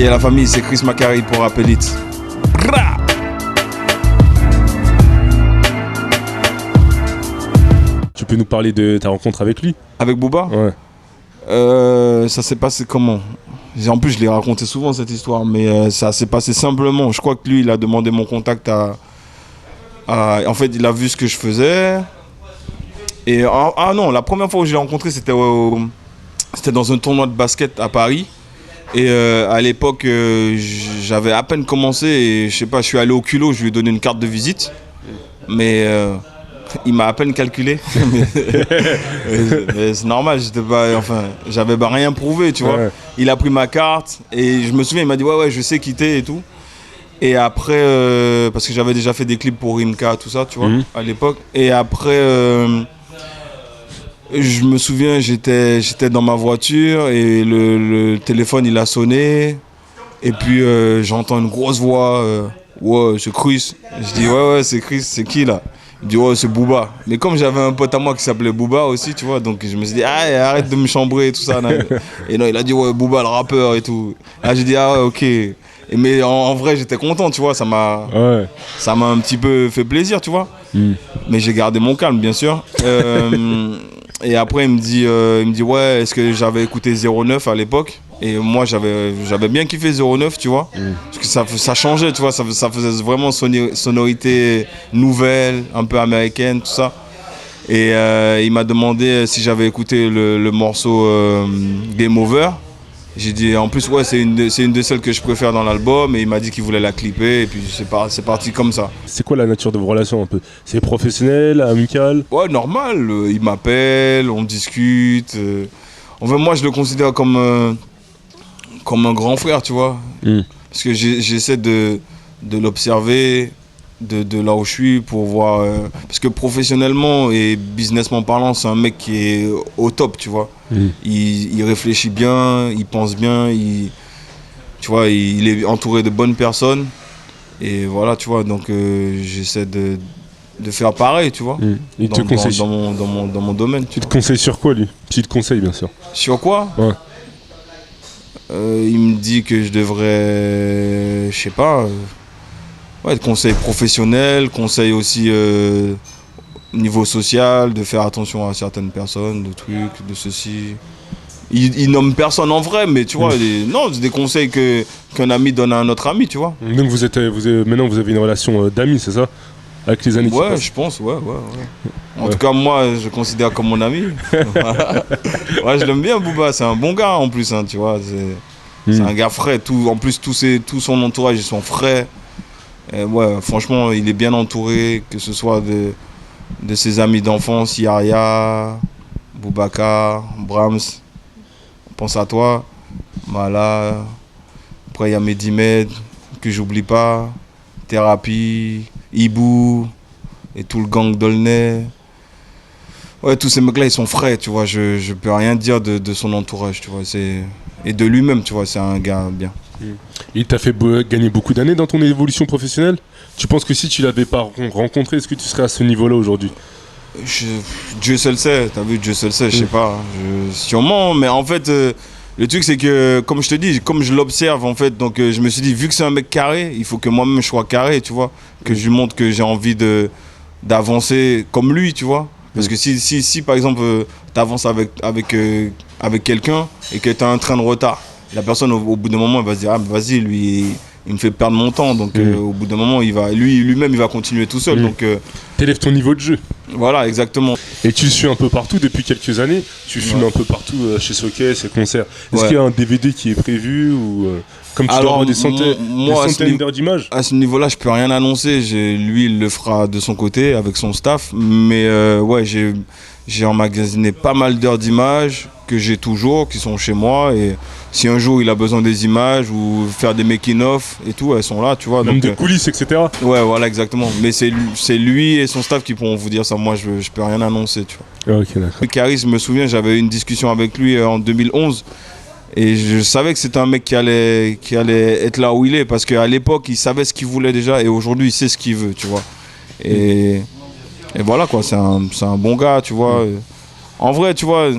la famille, c'est Chris Macari pour Appelite. Tu peux nous parler de ta rencontre avec lui? Avec Booba? Ouais. Ça s'est passé comment? En plus, je l'ai raconté souvent cette histoire, mais ça s'est passé simplement. Je crois que lui, il a demandé mon contact en fait, il a vu ce que je faisais. Et non, la première fois où je l'ai rencontré, c'était dans un tournoi de basket à Paris. Et à l'époque, j'avais à peine commencé et je sais pas, je suis allé au culot, je lui ai donné une carte de visite. Mais il m'a à peine calculé. mais c'est normal, j'avais rien prouvé, tu vois. Ouais. Il a pris ma carte et je me souviens, il m'a dit ouais, je sais quitter et tout. Et après, parce que j'avais déjà fait des clips pour Rimka, tout ça, tu vois, à l'époque. Et après, je me souviens, j'étais dans ma voiture et le téléphone, il a sonné. Et puis, j'entends une grosse voix. Ouais, c'est Chris. Je dis, ouais, c'est Chris, c'est qui là? Il dit, ouais, c'est Booba. Mais comme j'avais un pote à moi qui s'appelait Booba aussi, tu vois, donc je me suis dit, arrête de me chambrer et tout ça. Et non, il a dit, ouais, Booba, le rappeur et tout. Là, j'ai dit, ah ouais, ok. Mais en vrai, j'étais content, tu vois, ça m'a un petit peu fait plaisir, tu vois. Mais j'ai gardé mon calme, bien sûr. Et après, il me dit, ouais, est-ce que j'avais écouté 09 à l'époque? Et moi, j'avais bien kiffé 09, tu vois. Parce que ça changeait, tu vois, ça faisait vraiment sonorité nouvelle, un peu américaine, tout ça. Et il m'a demandé si j'avais écouté le morceau Game Over. J'ai dit, en plus, ouais, c'est une de celles que je préfère dans l'album. Et il m'a dit qu'il voulait la clipper. Et puis, c'est parti comme ça. C'est quoi la nature de vos relations un peu? C'est professionnel, amical? Ouais, normal. Il m'appelle, on discute. Enfin, moi, je le considère comme un grand frère, tu vois. Parce que j'essaie de l'observer de là où je suis pour voir... parce que professionnellement et businessment parlant, c'est un mec qui est au top, tu vois. Il réfléchit bien, il pense bien, tu vois, il est entouré de bonnes personnes. Et voilà, tu vois, donc j'essaie de faire pareil, tu vois. Il te conseille dans mon domaine. Tu te conseilles sur quoi, lui? Tu te conseilles, bien sûr. Sur quoi? Ouais. Il me dit que je devrais, je sais pas, conseil professionnel, conseil aussi niveau social, de faire attention à certaines personnes, de trucs, de ceci. Il nomme personne en vrai, mais tu vois, non, c'est des conseils qu'un ami donne à un autre ami, tu vois. Donc maintenant vous avez une relation d'amis, c'est ça? Avec les années qui passent. Ouais, je pense, ouais. En tout cas, moi, je le considère comme mon ami. Ouais, je l'aime bien, Booba, c'est un bon gars en plus, hein, tu vois. C'est un gars frais, en plus tout son entourage, ils sont frais. Et ouais, franchement, il est bien entouré, que ce soit de ses amis d'enfance, Yaria, Boubacar, Brahms, pense à toi, Mala. Après, il y a Medimed, que j'oublie pas, Thérapie, Ibou, et tout le gang d'Aulnay. Ouais, tous ces mecs-là, ils sont frais, tu vois. Je peux rien dire de son entourage, tu vois. Et de lui-même, tu vois, c'est un gars bien. Il t'a fait gagner beaucoup d'années dans ton évolution professionnelle. Tu penses que si tu l'avais pas rencontré, est-ce que tu serais à ce niveau-là aujourd'hui? Dieu seul sait, t'as vu, Dieu seul sait, je sais pas. Sûrement, mais en fait, le truc c'est que, comme je te dis, comme je l'observe en fait, donc je me suis dit, vu que c'est un mec carré, il faut que moi-même je sois carré, tu vois. Que je lui montre que j'ai envie d'avancer comme lui, tu vois. Parce que si par exemple, t'avances avec quelqu'un et que t'as un train de retard, la personne au bout d'un moment elle va se dire, ah vas-y, lui il me fait perdre mon temps, donc au bout d'un moment lui-même il va continuer tout seul. Donc t'élèves ton niveau de jeu. Voilà, exactement. Et tu suis un peu partout depuis quelques années. Tu filmes un peu partout chez Socket, ses concerts. Est-ce qu'il y a un DVD qui est prévu ou comme tu dois avoir des centaines d'heures d'images? À ce niveau-là, je peux rien annoncer. Lui, il le fera de son côté avec son staff. Mais ouais, j'ai emmagasiné pas mal d'heures d'images que j'ai toujours, qui sont chez moi. Et si un jour il a besoin des images ou faire des making-of et tout, elles sont là, tu vois. Même de coulisses, etc. Ouais, voilà, exactement. Mais c'est lui et son staff qui pourront vous dire ça. Moi, je peux rien annoncer, tu vois. Ok, d'accord. Caris, je me souviens, j'avais eu une discussion avec lui en 2011. Et je savais que c'était un mec qui allait être là où il est. Parce qu'à l'époque, il savait ce qu'il voulait déjà. Et aujourd'hui, il sait ce qu'il veut, tu vois. Et voilà, quoi. C'est un bon gars, tu vois. En vrai, tu vois...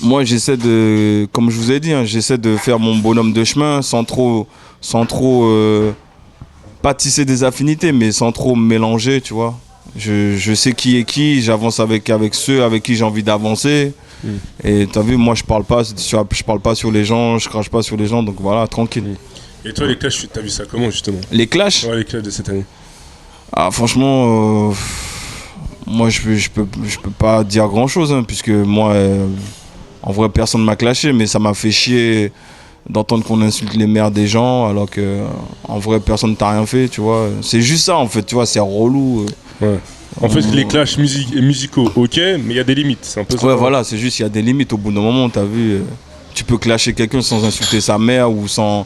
moi, j'essaie de, comme je vous ai dit, hein, j'essaie de faire mon bonhomme de chemin sans trop pas tisser des affinités, mais sans trop me mélanger, tu vois. Je sais qui est qui, j'avance avec ceux avec qui j'ai envie d'avancer. Et t'as vu, moi je parle pas sur les gens, je crache pas sur les gens, donc voilà, tranquille. Et toi, les clashs, t'as vu ça comment justement? Les clashs? Ouais, les clashs de cette année. Ah, franchement, moi je peux pas dire grand chose, hein, puisque moi, en vrai, personne m'a clashé, mais ça m'a fait chier d'entendre qu'on insulte les mères des gens, alors que en vrai, personne t'a rien fait, tu vois. C'est juste ça, en fait, tu vois, c'est relou. Ouais. En fait, les clashs musicaux, ok, mais il y a des limites, c'est un peu ça. Ouais, voilà, c'est juste, il y a des limites au bout d'un moment, t'as vu. Tu peux clasher quelqu'un sans insulter sa mère ou sans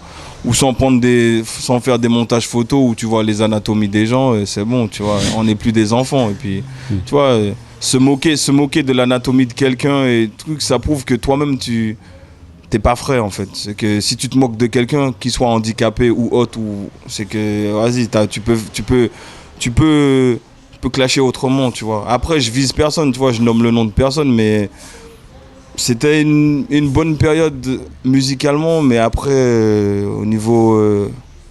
faire des montages photos où tu vois les anatomies des gens, c'est bon, tu vois, on n'est plus des enfants. Et puis, tu vois, se moquer de l'anatomie de quelqu'un et truc, ça prouve que toi-même, t'es pas frais, en fait. C'est que si tu te moques de quelqu'un, qu'il soit handicapé ou autre, c'est que, vas-y, tu peux clasher autrement, tu vois. Après, je vise personne, tu vois, je nomme le nom de personne, mais c'était une bonne période musicalement, mais après, au niveau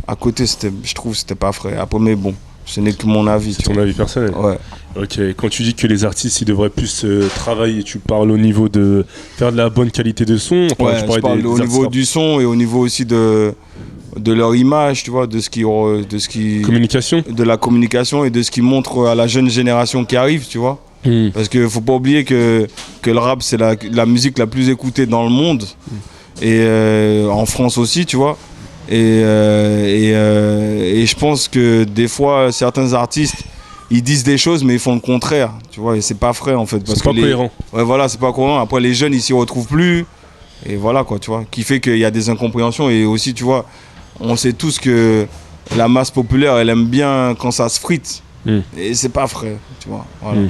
à côté, je trouve que c'était pas frais. Après, mais bon, ce n'est que mon avis. C'est ton avis personnel. Ouais. Ok, quand tu dis que les artistes ils devraient plus travailler, tu parles au niveau de faire de la bonne qualité de son. Enfin, ouais, je parle au niveau du son et au niveau aussi de leur image, tu vois, de ce qui communication, de la communication et de ce qui montre à la jeune génération qui arrive, tu vois. Parce qu'il faut pas oublier que le rap c'est la musique la plus écoutée dans le monde et en France aussi, tu vois. Et je pense que des fois certains artistes ils disent des choses mais ils font le contraire, tu vois, et c'est pas vrai en fait. C'est pas cohérent. Ouais, voilà, c'est pas cohérent. Après les jeunes ils s'y retrouvent plus et voilà quoi, tu vois, qui fait qu'il y a des incompréhensions et aussi tu vois, on sait tous que la masse populaire elle aime bien quand ça se frite et c'est pas vrai, tu vois. Voilà.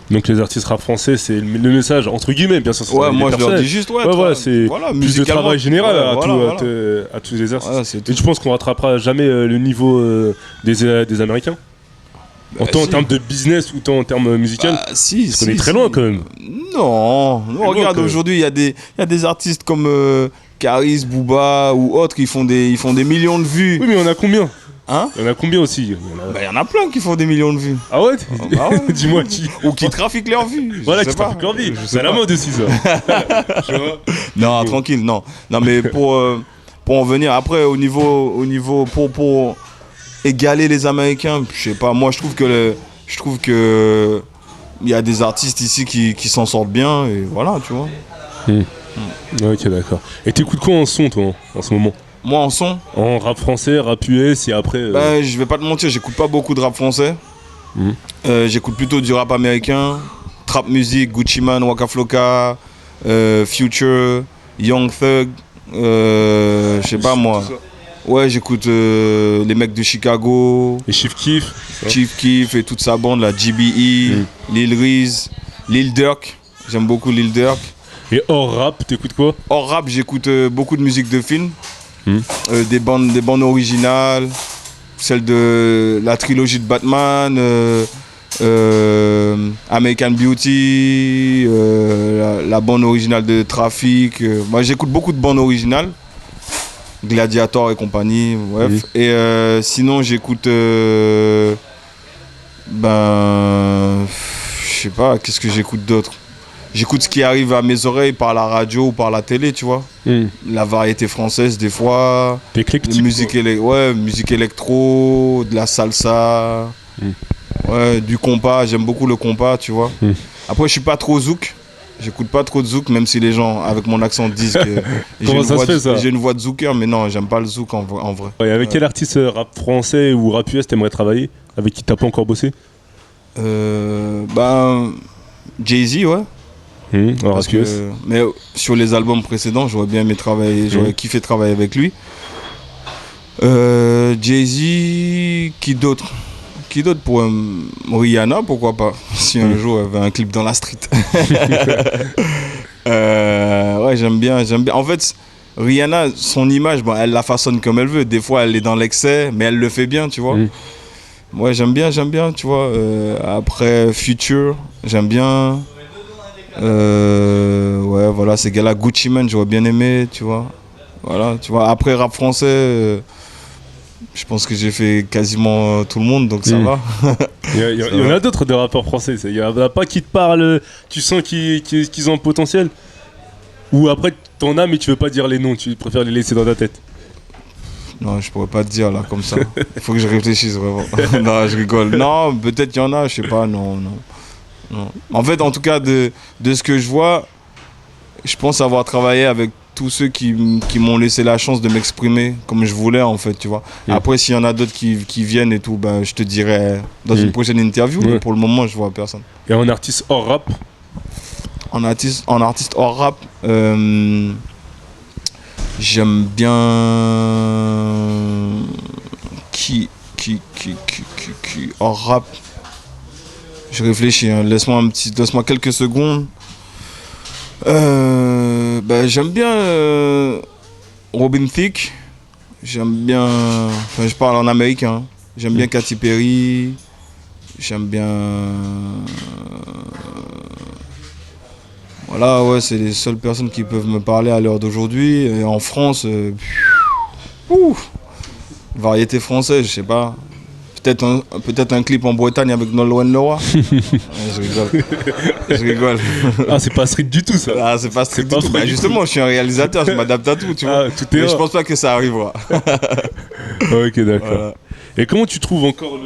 Donc les artistes rap français, c'est le message, entre guillemets, bien sûr. Ouais, moi je leur dis juste, voilà, c'est plus de travail général à tous les artistes. Voilà, et tu penses qu'on rattrapera jamais le niveau des Américains en termes de business ou en termes musical? Si, parce qu'on est très loin quand même. Non, regarde, aujourd'hui, il y a des artistes comme Caris, Booba ou autres qui font des millions de vues. Oui, mais on a combien? Hein? Il y en a combien aussi? Il y en a plein qui font des millions de vues. Ah ouais? Dis-moi qui. Ou qui trafiquent leurs vues. Voilà, qui trafiquent leurs vues. C'est la mode aussi, ça. Non, tranquille, non. Non, mais pour en venir après, au niveau pour égaler les Américains, je sais pas, moi je trouve que il y a des artistes ici qui s'en sortent bien et voilà, tu vois. Ok, d'accord. Et t'écoutes quoi en son, toi, en ce moment? Moi en son? En rap français, rap US et après... je vais pas te mentir, j'écoute pas beaucoup de rap français. J'écoute plutôt du rap américain, trap music, Gucci Mane, Waka Flocka, Future, Young Thug, je sais pas moi. Ouais, j'écoute les mecs de Chicago. Et Chief Keef. Chief Keef et toute sa bande, la GBE, Lil Reese, Lil Durk. J'aime beaucoup Lil Durk. Et hors rap, t'écoutes quoi? Hors rap, j'écoute beaucoup de musique de film. Des bandes originales, celle de la trilogie de Batman, American Beauty, la bande originale de Traffic. Moi j'écoute beaucoup de bandes originales, Gladiator et compagnie, bref. Et sinon j'écoute, je sais pas, qu'est-ce que j'écoute d'autre? J'écoute ce qui arrive à mes oreilles par la radio ou par la télé, tu vois. La variété française, des fois. Musique électro, de la salsa. Ouais, du compas. J'aime beaucoup le compas, tu vois. Après, je suis pas trop zouk. J'écoute pas trop de zouk, même si les gens, avec mon accent, disent que j'ai une voix de zouker, mais non, j'aime pas le zouk en vrai. Ouais, avec quel artiste rap français ou rap US t'aimerais travailler? Avec qui t'as pas encore bossé? Jay-Z, ouais. Mais sur les albums précédents, j'aurais bien aimé travailler, j'aurais kiffé travailler avec lui. Jay-Z, qui d'autre pour Rihanna, pourquoi pas, si un jour elle avait un clip dans la street. Ouais, j'aime bien. En fait, Rihanna, son image, elle la façonne comme elle veut. Des fois, elle est dans l'excès, mais elle le fait bien, tu vois. Ouais, j'aime bien, tu vois. Après, Future, j'aime bien. Ouais, voilà, ces gars-là, Gucci Mane, j'aurais bien aimé, tu vois. Voilà, tu vois. Après, rap français, je pense que j'ai fait quasiment tout le monde, donc ça va. Il y en a d'autres de rappeurs français. Il y en a pas qui te parlent, tu sens qu'ils ont un potentiel. Ou après, t'en as, mais tu veux pas dire les noms, tu préfères les laisser dans ta tête. Non, je pourrais pas te dire là comme ça. Il faut que je réfléchisse vraiment. Non, je rigole. Non, peut-être qu'il y en a, je sais pas, non. En fait, en tout cas, de ce que je vois, je pense avoir travaillé avec tous ceux qui m'ont laissé la chance de m'exprimer comme je voulais, en fait, tu vois. Après, s'il y en a d'autres qui viennent et tout, ben, je te dirai dans une prochaine interview, mais pour le moment, je vois personne. Et un artiste hors rap? En artiste hors rap, j'aime bien qui hors rap. Je réfléchis, hein. Laisse-moi quelques secondes. J'aime bien Robin Thicke. J'aime bien. Enfin, je parle en américain. J'aime bien Katy Perry. J'aime bien. Voilà, ouais, c'est les seules personnes qui peuvent me parler à l'heure d'aujourd'hui. Et en France, variété française, je sais pas. Peut-être un clip en Bretagne avec Nolwenn Leroy. Je rigole. Ah, c'est pas street du tout, ça. Ah, c'est pas street du tout. Bah, justement, je suis un réalisateur, je m'adapte à tout, tu vois. Mais je pense pas que ça arrivera. Ok, d'accord. Voilà. Et comment tu trouves encore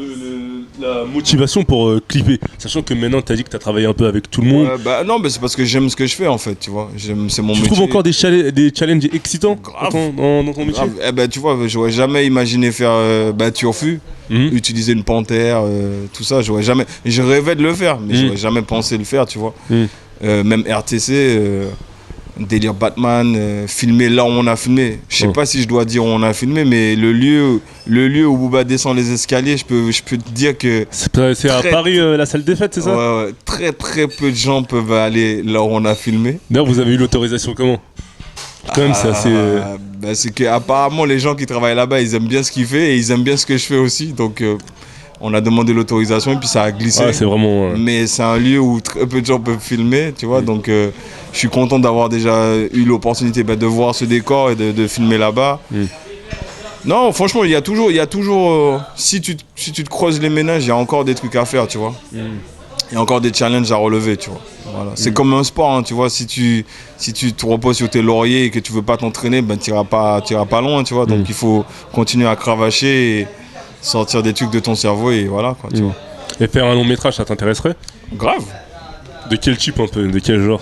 la motivation pour clipper? Sachant que maintenant, tu as dit que tu as travaillé un peu avec tout le monde. Non, c'est parce que j'aime ce que je fais, en fait, tu vois. C'est mon métier. Tu trouves encore des challenges excitants dans ton métier? Tu vois, j'aurais jamais imaginé faire Turfu, utiliser une panthère, tout ça. Je rêvais de le faire, mais j'aurais jamais pensé le faire, tu vois. Même RTC... délire Batman, filmer là où on a filmé. Je sais pas si je dois dire où on a filmé, mais le lieu où Booba descend les escaliers, je peux te dire que... C'est à Paris, la salle des fêtes, c'est ça? Ouais, très très peu de gens peuvent aller là où on a filmé. D'ailleurs, vous avez eu l'autorisation comment? Quand même, c'est assez... c'est qu'apparemment, les gens qui travaillent là-bas, ils aiment bien ce qu'il fait et ils aiment bien ce que je fais aussi. Donc, on a demandé l'autorisation et puis ça a glissé. Ouais, c'est vraiment... Mais c'est un lieu où très peu de gens peuvent filmer, tu vois. Donc, je suis content d'avoir déjà eu l'opportunité de voir ce décor et de filmer là-bas. Non, franchement, il y a toujours si tu te creuses les méninges, il y a encore des trucs à faire, tu vois. Il y a encore des challenges à relever, tu vois. Voilà. C'est comme un sport, hein, tu vois. Si tu te reposes sur tes lauriers et que tu veux pas t'entraîner, ben, tu n'iras pas loin, tu vois. Donc, il faut continuer à cravacher et sortir des trucs de ton cerveau et voilà, quoi, tu vois. Et faire un long métrage, ça t'intéresserait? Grave. De quel type un peu? De quel genre?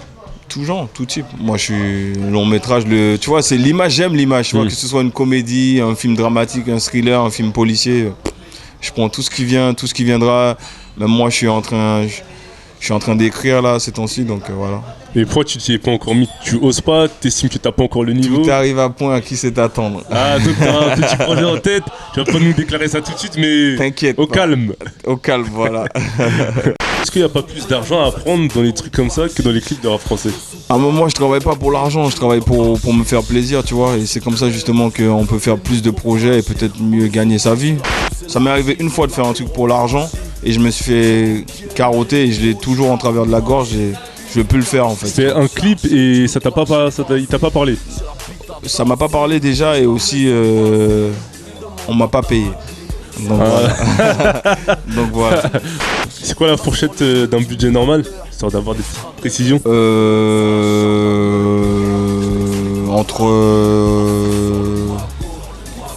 Tout genre, tout type. Moi, je suis long métrage. Tu vois, c'est l'image, j'aime l'image. Tu vois, que ce soit une comédie, un film dramatique, un thriller, un film policier. Je prends tout ce qui viendra. Même moi, je suis en train d'écrire là ces temps-ci, donc voilà. Et pourquoi tu t'y es pas encore mis? Tu oses pas? T'estimes que t'as pas encore le niveau? Tout arrive à point à qui sait t'attendre. Ah, donc t'as un petit projet en tête. Tu vas pas nous déclarer ça tout de suite, mais t'inquiète. Au calme. Au calme, voilà. Est-ce qu'il n'y a pas plus d'argent à prendre dans les trucs comme ça que dans les clips de rap français? Moi, je travaille pas pour l'argent, je travaille pour me faire plaisir, tu vois. Et c'est comme ça justement qu'on peut faire plus de projets et peut-être mieux gagner sa vie. Ça m'est arrivé une fois de faire un truc pour l'argent et je me suis fait carotter et je l'ai toujours en travers de la gorge et je veux plus le faire en fait. C'est un clip et il t'a pas parlé? Ça m'a pas parlé déjà et aussi on m'a pas payé. Donc voilà. Donc voilà. C'est quoi la fourchette d'un budget normal, histoire d'avoir des précisions? Entre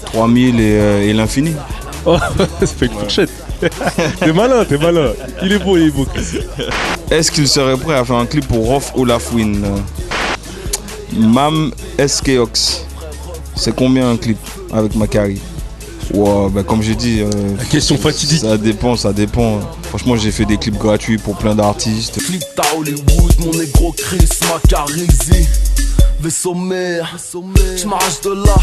3000 et l'infini. Oh, ça fait une fourchette. T'es malin. Il est beau. Est-ce qu'il serait prêt à faire un clip pour Rof Olafwin? Mam SKOX. C'est combien un clip avec Macari? Wow, comme j'ai dit, la question fatidique. Ça dépend. Franchement, j'ai fait des clips gratuits pour plein d'artistes. Clip à Hollywood, mon négro Chris Macarizi. Vaisseau mère, j'm'arrache de là.